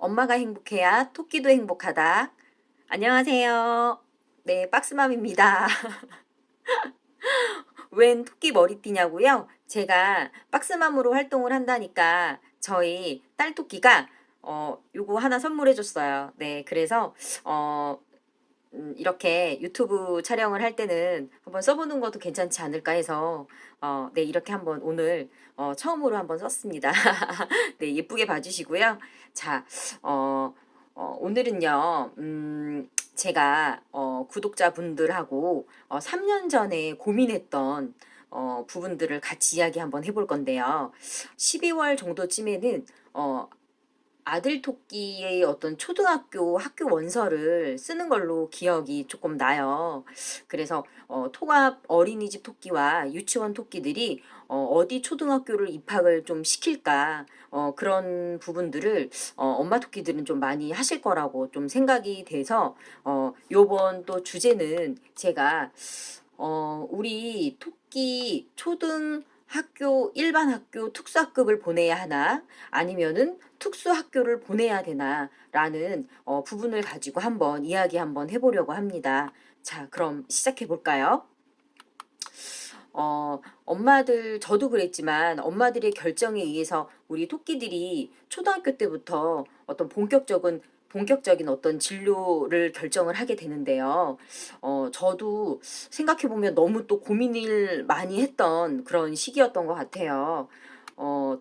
엄마가 행복해야 토끼도 행복하다. 안녕하세요. 네, 박스맘입니다. 웬 토끼 머리띠냐고요? 제가 박스맘으로 활동을 한다니까 저희 딸 토끼가 요거 하나 선물해 줬어요. 네, 그래서 어 이렇게 유튜브 촬영을 할 때는 한번 써보는 것도 괜찮지 않을까 해서 네, 이렇게 한번 오늘 처음으로 한번 썼습니다. 네, 예쁘게 봐주시고요. 자, 오늘은요, 제가 구독자분들하고 3년 전에 고민했던 부분들을 같이 이야기 한번 해볼 건데요. 12월 정도쯤에는 아들 토끼의 어떤 초등학교 학교 원서를 쓰는 걸로 기억이 조금 나요. 그래서 통합 어린이집 토끼와 유치원 토끼들이 어디 초등학교를 입학을 좀 시킬까 그런 부분들을 엄마 토끼들은 좀 많이 하실 거라고 좀 생각이 돼서 요번 또 주제는 제가 우리 토끼 초등 학교 일반 학교 특수학급을 보내야 하나 아니면은 특수학교를 보내야 되나 라는 부분을 가지고 한번 이야기 한번 해보려고 합니다. 자, 그럼 시작해 볼까요? 엄마들, 저도 그랬지만 엄마들의 결정에 의해서 우리 토끼들이 초등학교 때부터 어떤 본격적인 어떤 진로를 결정을 하게 되는데요. 저도 생각해보면 너무 또 고민을 많이 했던 그런 시기였던 것 같아요.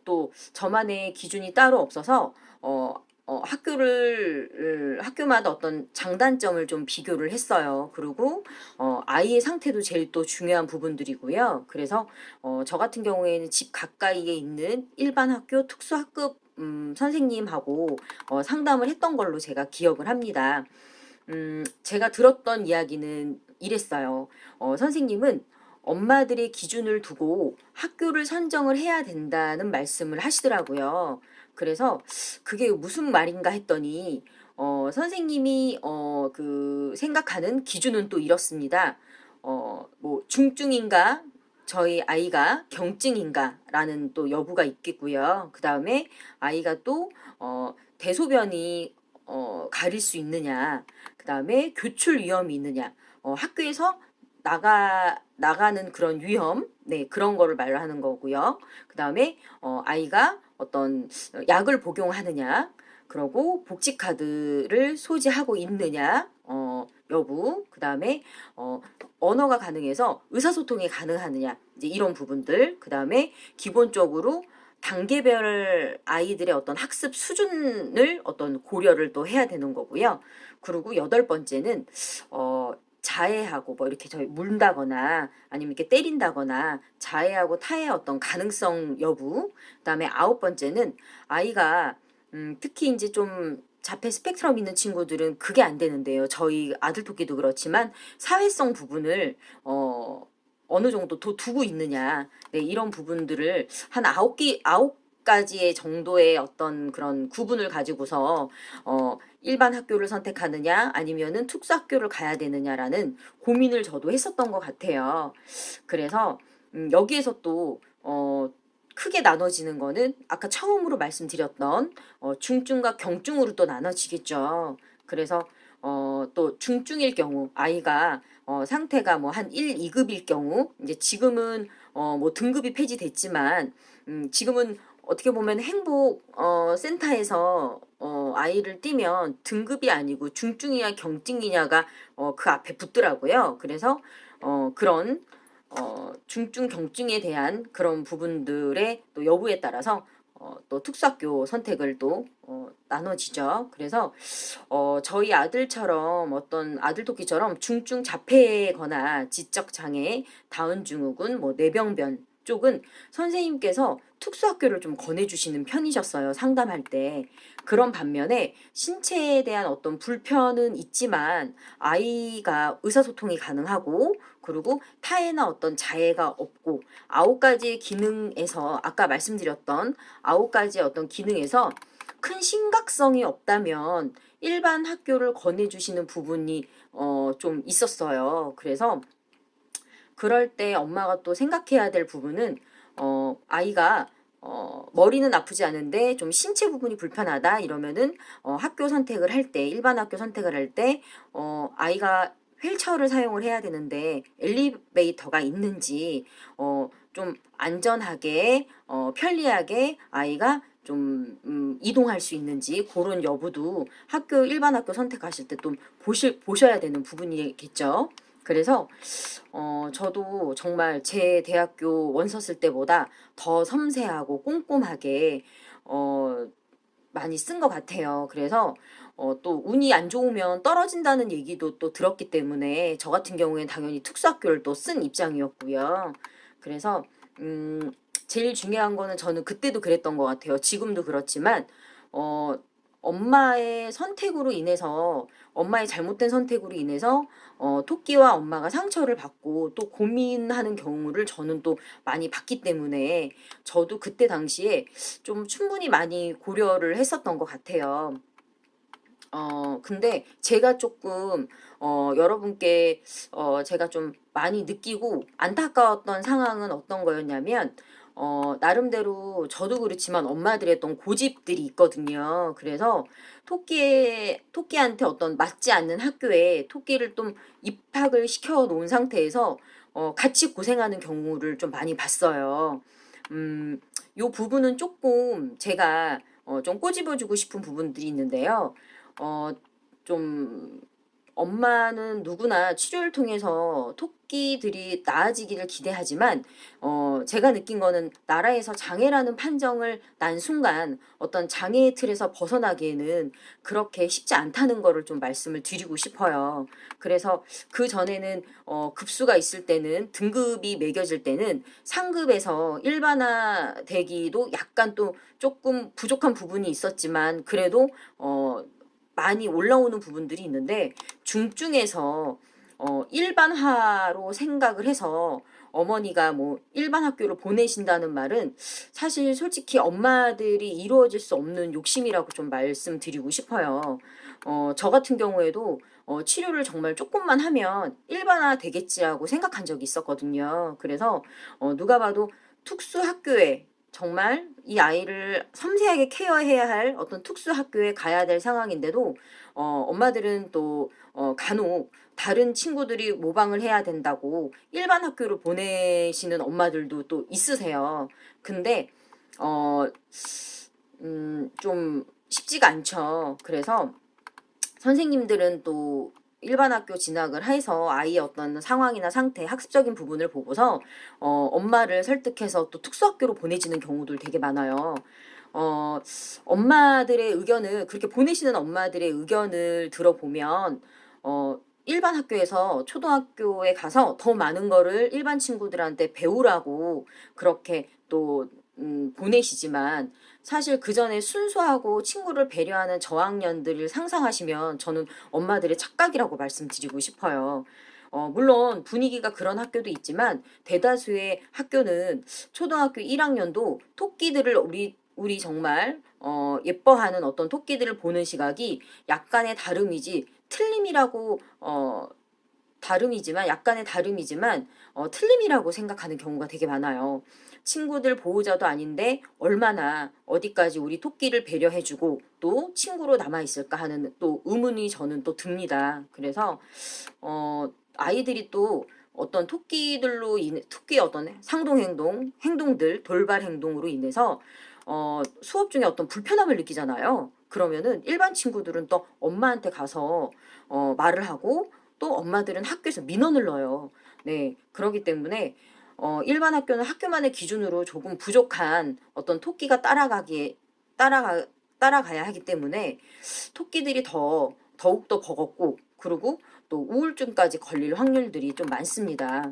또 저만의 기준이 따로 없어서, 학교마다 어떤 장단점을 좀 비교를 했어요. 그리고 아이의 상태도 제일 또 중요한 부분들이고요. 그래서 저 같은 경우에는 집 가까이에 있는 일반 학교 특수학급 선생님하고 상담을 했던 걸로 제가 기억을 합니다. 제가 들었던 이야기는 이랬어요. 선생님은 엄마들의 기준을 두고 학교를 선정을 해야 된다는 말씀을 하시더라고요. 그래서 그게 무슨 말인가 했더니 선생님이 그 생각하는 기준은 또 이렇습니다. 뭐 중증인가 저희 아이가 경증인가라는 또 여부가 있겠고요. 그 다음에 아이가 또 대소변이 가릴 수 있느냐, 그 다음에 교출 위험이 있느냐, 학교에서 나가는 그런 위험, 네, 그런 거를 말하는 거고요. 그 다음에, 아이가 어떤 약을 복용하느냐, 그러고 복지카드를 소지하고 있느냐, 여부, 그 다음에, 언어가 가능해서 의사소통이 가능하느냐, 이제 이런 부분들, 그 다음에 기본적으로 단계별 아이들의 어떤 학습 수준을 어떤 고려를 또 해야 되는 거고요. 그리고 여덟 번째는 자해하고 뭐 이렇게 저희 물다거나 아니면 이렇게 때린다거나 자해하고 타해 어떤 가능성 여부. 그다음에 아홉 번째는 아이가 특히 이제 좀 자폐 스펙트럼 있는 친구들은 그게 안 되는데요. 저희 아들 토끼도 그렇지만 사회성 부분을 어느 정도 두고 있느냐. 네, 이런 부분들을 한 아홉 가지의 정도의 어떤 그런 구분을 가지고서 일반 학교를 선택하느냐 아니면은 특수학교를 가야 되느냐라는 고민을 저도 했었던 것 같아요. 그래서 여기에서 또 크게 나눠지는 거는 아까 처음으로 말씀드렸던 중증과 경증으로 또 나눠지겠죠. 그래서 또 중증일 경우 아이가 상태가 뭐 한 1, 2급일 경우 이제 지금은 뭐 등급이 폐지됐지만 지금은 어떻게 보면 행복 센터에서 아이를 띄면 등급이 아니고 중증이냐 경증이냐가 그 앞에 붙더라고요. 그래서 그런 중증 경증에 대한 그런 부분들의 또 여부에 따라서 또 특수학교 선택을 또 나눠지죠. 그래서 저희 아들처럼 어떤 아들 토끼처럼 중증 자폐거나 지적 장애, 다운 증후군, 뭐 뇌병변 쪽은 선생님께서 특수학교를 좀 권해주시는 편이셨어요. 상담할 때. 그런 반면에 신체에 대한 어떤 불편은 있지만 아이가 의사소통이 가능하고 그리고 타해나 어떤 자해가 없고 아홉 가지의 기능에서 아까 말씀드렸던 아홉 가지의 어떤 기능에서 큰 심각성이 없다면 일반 학교를 권해주시는 부분이 좀 있었어요. 그래서 그럴 때 엄마가 또 생각해야 될 부분은 아이가 머리는 아프지 않은데 좀 신체 부분이 불편하다 이러면은 학교 선택을 할 때, 일반 학교 선택을 할 때 아이가 휠체어를 사용을 해야 되는데 엘리베이터가 있는지 좀 안전하게 편리하게 아이가 좀 이동할 수 있는지 그런 여부도 일반 학교 선택하실 때 좀 보셔야 되는 부분이겠죠. 그래서 저도 정말 제 대학교 원서 쓸 때보다 더 섬세하고 꼼꼼하게 많이 쓴 것 같아요. 그래서 또 운이 안 좋으면 떨어진다는 얘기도 또 들었기 때문에 저 같은 경우에는 당연히 특수학교를 또 쓴 입장이었고요. 그래서 제일 중요한 거는 저는 그때도 그랬던 것 같아요. 지금도 그렇지만 어, 엄마의 선택으로 인해서 엄마의 잘못된 선택으로 인해서 토끼와 엄마가 상처를 받고 또 고민하는 경우를 저는 또 많이 봤기 때문에 저도 그때 당시에 좀 충분히 많이 고려를 했었던 것 같아요. 근데 제가 조금, 여러분께, 제가 좀 많이 느끼고 안타까웠던 상황은 어떤 거였냐면, 나름대로 저도 그렇지만 엄마들의 어떤 고집들이 있거든요. 그래서 토끼한테 어떤 맞지 않는 학교에 토끼를 좀 입학을 시켜 놓은 상태에서, 같이 고생하는 경우를 좀 많이 봤어요. 요 부분은 조금 제가, 좀 꼬집어주고 싶은 부분들이 있는데요. 어, 좀 엄마는 누구나 치료를 통해서 토끼들이 나아지기를 기대하지만 제가 느낀 거는 나라에서 장애라는 판정을 난 순간 어떤 장애의 틀에서 벗어나기에는 그렇게 쉽지 않다는 거를 좀 말씀을 드리고 싶어요. 그래서 그 전에는 급수가 있을 때는 등급이 매겨질 때는 상급에서 일반화 되기도 약간 또 조금 부족한 부분이 있었지만 그래도 많이 올라오는 부분들이 있는데 중증에서 일반화로 생각을 해서 어머니가 뭐 일반 학교를 보내신다는 말은 사실 솔직히 엄마들이 이루어질 수 없는 욕심이라고 좀 말씀드리고 싶어요. 저 같은 경우에도 치료를 정말 조금만 하면 일반화 되겠지라고 생각한 적이 있었거든요. 그래서 누가 봐도 특수 학교에 정말 이 아이를 섬세하게 케어해야 할 어떤 특수 학교에 가야 될 상황인데도 엄마들은 또 간혹 다른 친구들이 모방을 해야 된다고 일반 학교를 보내시는 엄마들도 또 있으세요. 근데 어, 좀 쉽지가 않죠. 그래서 선생님들은 또 일반 학교 진학을 해서 아이의 어떤 상황이나 상태, 학습적인 부분을 보고서 엄마를 설득해서 또 특수학교로 보내지는 경우들 되게 많아요. 어, 엄마들의 의견을 그렇게 보내시는 엄마들의 의견을 들어보면 일반 학교에서 초등학교에 가서 더 많은 거를 일반 친구들한테 배우라고 그렇게 또 보내시지만 사실 그 전에 순수하고 친구를 배려하는 저학년들을 상상하시면 저는 엄마들의 착각이라고 말씀드리고 싶어요. 물론 분위기가 그런 학교도 있지만 대다수의 학교는 초등학교 1학년도 토끼들을 우리 정말 예뻐하는 어떤 토끼들을 보는 시각이 약간의 다름이지 틀림이라고 다름이지만 약간의 다름이지만 틀림이라고 생각하는 경우가 되게 많아요. 친구들 보호자도 아닌데 얼마나 어디까지 우리 토끼를 배려해주고 또 친구로 남아있을까 하는 또 의문이 저는 또 듭니다. 그래서 아이들이 또 어떤 토끼의 어떤 행동들, 돌발 행동으로 인해서 수업 중에 어떤 불편함을 느끼잖아요. 그러면은 일반 친구들은 또 엄마한테 가서 말을 하고 또 엄마들은 학교에서 민원을 넣어요. 네, 그러기 때문에 일반 학교는 학교만의 기준으로 조금 부족한 어떤 토끼가 따라가 따라가야 하기 때문에 토끼들이 더욱더 버겁고 그리고 또 우울증까지 걸릴 확률들이 좀 많습니다.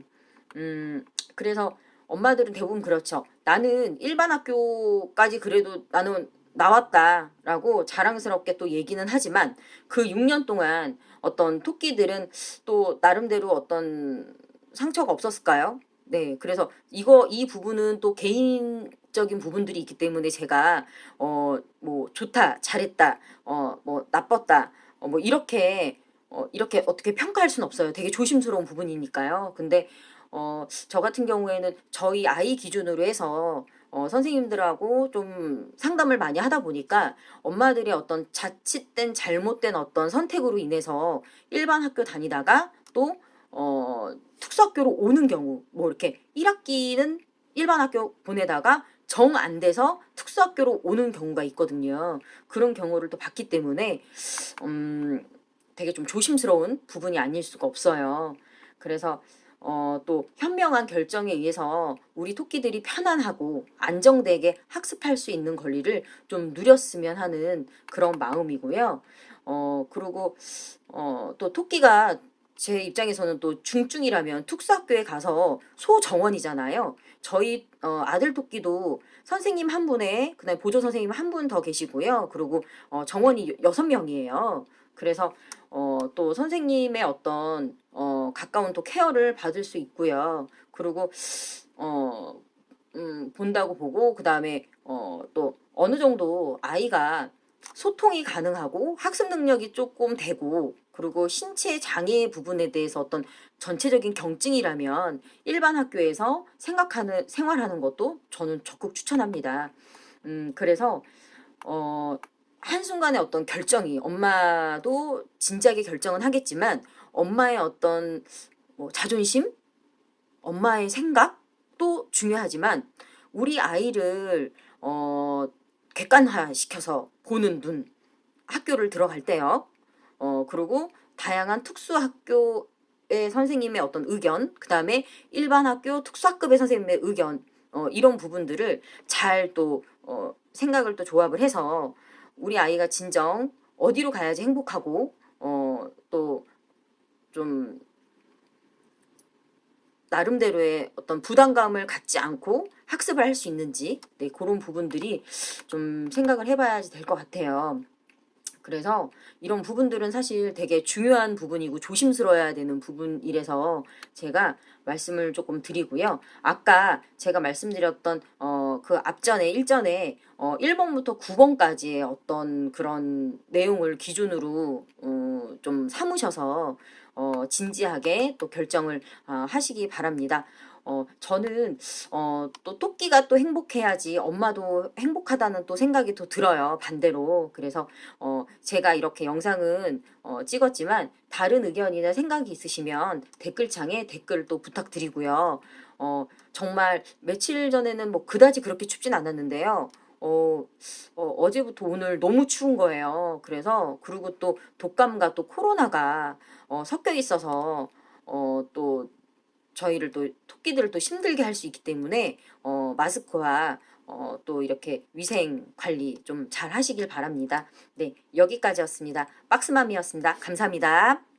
그래서 엄마들은 대부분 그렇죠. 나는 일반 학교까지 그래도 나는 나왔다라고 자랑스럽게 또 얘기는 하지만 그 6년 동안 어떤 토끼들은 또 나름대로 어떤 상처가 없었을까요? 네, 그래서 이 부분은 또 개인적인 부분들이 있기 때문에 제가 뭐 좋다, 잘했다, 뭐 나빴다, 뭐 이렇게 어떻게 평가할 수는 없어요. 되게 조심스러운 부분이니까요. 근데 저 같은 경우에는 저희 아이 기준으로 해서 선생님들하고 좀 상담을 많이 하다 보니까 엄마들의 어떤 자칫된 잘못된 어떤 선택으로 인해서 일반 학교 다니다가 또 특수학교로 오는 경우, 뭐 이렇게 1학기는 일반 학교 보내다가 정 안 돼서 특수학교로 오는 경우가 있거든요. 그런 경우를 또 봤기 때문에 되게 좀 조심스러운 부분이 아닐 수가 없어요. 그래서 또 현명한 결정에 의해서 우리 토끼들이 편안하고 안정되게 학습할 수 있는 권리를 좀 누렸으면 하는 그런 마음이고요. 그리고 또 토끼가 제 입장에서는 또 중증이라면 특수학교에 가서 소정원이잖아요. 저희 아들 토끼도 선생님 한 분에 그다음에 보조 선생님 한 분 더 계시고요. 그리고 정원이 6명이에요. 그래서 또 선생님의 어떤 가까운 또 케어를 받을 수 있고요. 그리고 본다고 보고 그다음에 또 어느 정도 아이가 소통이 가능하고 학습 능력이 조금 되고 그리고 신체 장애 부분에 대해서 어떤 전체적인 경증이라면 일반 학교에서 생활하는 것도 저는 적극 추천합니다. 그래서 한순간의 어떤 결정이 엄마도 진지하게 결정은 하겠지만 엄마의 어떤 뭐 자존심, 엄마의 생각도 중요하지만 우리 아이를 객관화시켜서 보는 눈, 학교를 들어갈 때요. 그리고 다양한 특수학교의 선생님의 어떤 의견, 그 다음에 일반 학교 특수학급의 선생님의 의견, 이런 부분들을 잘 또 생각을 또 조합을 해서 우리 아이가 진정 어디로 가야지 행복하고 또 좀 나름대로의 어떤 부담감을 갖지 않고 학습을 할 수 있는지 네, 그런 부분들이 좀 생각을 해봐야 될 것 같아요. 그래서 이런 부분들은 사실 되게 중요한 부분이고 조심스러워야 되는 부분이라서 제가 말씀을 조금 드리고요. 아까 제가 말씀드렸던 그 앞전에 일전에 1번부터 9번까지의 어떤 그런 내용을 기준으로 좀 삼으셔서 진지하게 또 결정을 하시기 바랍니다. 저는 또 토끼가 또 행복해야지 엄마도 행복하다는 또 생각이 또 들어요. 반대로. 그래서 제가 이렇게 영상은 찍었지만 다른 의견이나 생각이 있으시면 댓글창에 댓글 또 부탁드리고요. 정말 며칠 전에는 뭐 그다지 그렇게 춥진 않았는데요. 어제부터 오늘 너무 추운 거예요. 그래서 그리고 또 독감과 또 코로나가 섞여 있어서 또 저희를 또 토끼들을 또 힘들게 할 수 있기 때문에 마스크와 또 이렇게 위생 관리 좀 잘 하시길 바랍니다. 네, 여기까지였습니다. 박스맘이었습니다. 감사합니다.